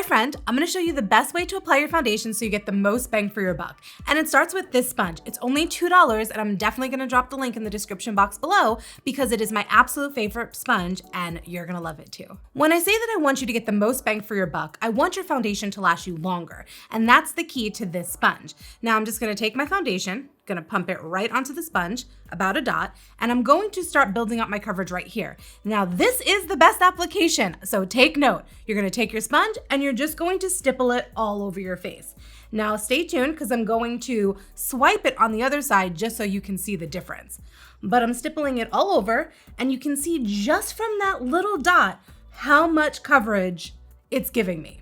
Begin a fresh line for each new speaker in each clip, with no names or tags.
friend, I'm gonna show you the best way to apply your foundation so you get the most bang for your buck. And it starts with this sponge. It's only $2 and I'm definitely gonna drop the link in the description box below because it is my absolute favorite sponge and you're gonna love it too. When I say that I want you to get the most bang for your buck, I want your foundation to last you longer. And that's the key to this sponge. Now I'm just gonna take my foundation, gonna pump it right onto the sponge, about a dot, and I'm going to start building up my coverage right here. Now this is the best application, so take note. You're gonna take your sponge and you're just going to stipple it all over your face. Now stay tuned because I'm going to swipe it on the other side just so you can see the difference. But I'm stippling it all over and you can see just from that little dot how much coverage it's giving me.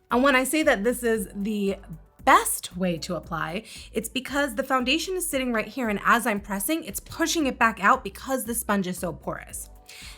And when I say that this is the best way to apply, it's because the foundation is sitting right here and as I'm pressing, it's pushing it back out because the sponge is so porous.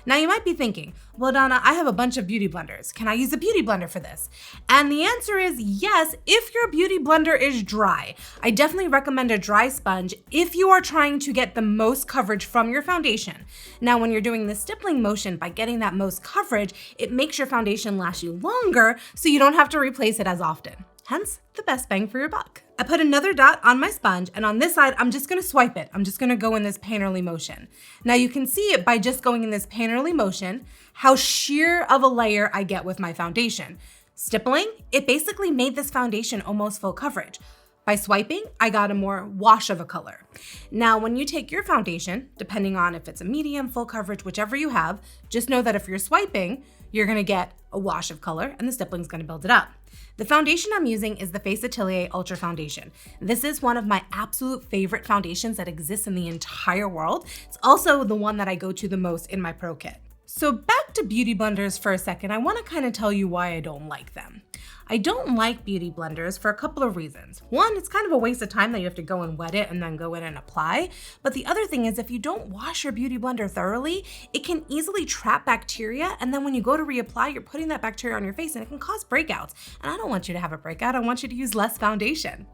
Now you might be thinking, well Donna, I have a bunch of beauty blenders. Can I use a beauty blender for this? And the answer is yes, if your beauty blender is dry. I definitely recommend a dry sponge if you are trying to get the most coverage from your foundation. Now when you're doing the stippling motion, by getting that most coverage, it makes your foundation last you longer so you don't have to replace it as often. Hence, the best bang for your buck. I put another dot on my sponge and on this side, I'm just gonna swipe it. I'm just gonna go in this painterly motion. Now you can see it by just going in this painterly motion, how sheer of a layer I get with my foundation. Stippling, it basically made this foundation almost full coverage. By swiping, I got a more wash of a color. Now, when you take your foundation, depending on if it's a medium, full coverage, whichever you have, just know that if you're swiping, you're gonna get a wash of color and the stippling's gonna build it up. The foundation I'm using is the Atelier Ultra Foundation. This is one of my absolute favorite foundations that exists in the entire world. It's also the one that I go to the most in my pro kit. So back to beauty blenders for a second, I wanna kind of tell you why I don't like them. I don't like beauty blenders for a couple of reasons. One, it's kind of a waste of time that you have to go and wet it and then go in and apply. But the other thing is if you don't wash your beauty blender thoroughly, it can easily trap bacteria. And then when you go to reapply, you're putting that bacteria on your face and it can cause breakouts. And I don't want you to have a breakout. I want you to use less foundation.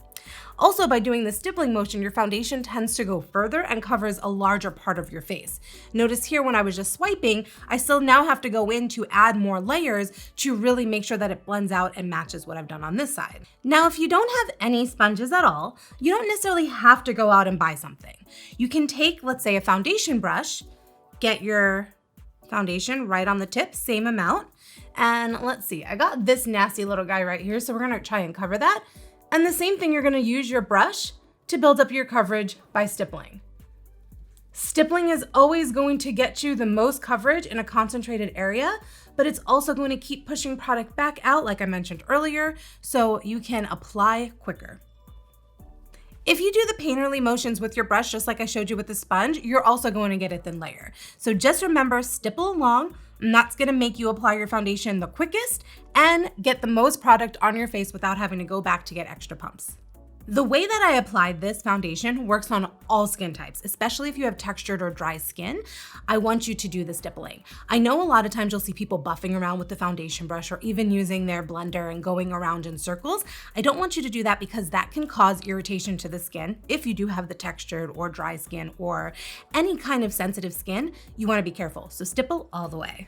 Also, by doing the stippling motion, your foundation tends to go further and covers a larger part of your face. Notice here when I was just swiping, I still now have to go in to add more layers to really make sure that it blends out and matches what I've done on this side. Now, if you don't have any sponges at all, you don't necessarily have to go out and buy something. You can take, let's say, a foundation brush, get your foundation right on the tip, same amount. And let's see, I got this nasty little guy right here, so we're gonna try and cover that. And the same thing, you're gonna use your brush to build up your coverage by stippling. Stippling is always going to get you the most coverage in a concentrated area, but it's also going to keep pushing product back out like I mentioned earlier, so you can apply quicker. If you do the painterly motions with your brush, just like I showed you with the sponge, you're also going to get a thin layer. So just remember, stipple along, and that's gonna make you apply your foundation the quickest and get the most product on your face without having to go back to get extra pumps. The way that I applied this foundation works on all skin types, especially if you have textured or dry skin. I want you to do the stippling. I know a lot of times you'll see people buffing around with the foundation brush or even using their blender and going around in circles. I don't want you to do that because that can cause irritation to the skin. If you do have the textured or dry skin or any kind of sensitive skin, you wanna be careful. So stipple all the way.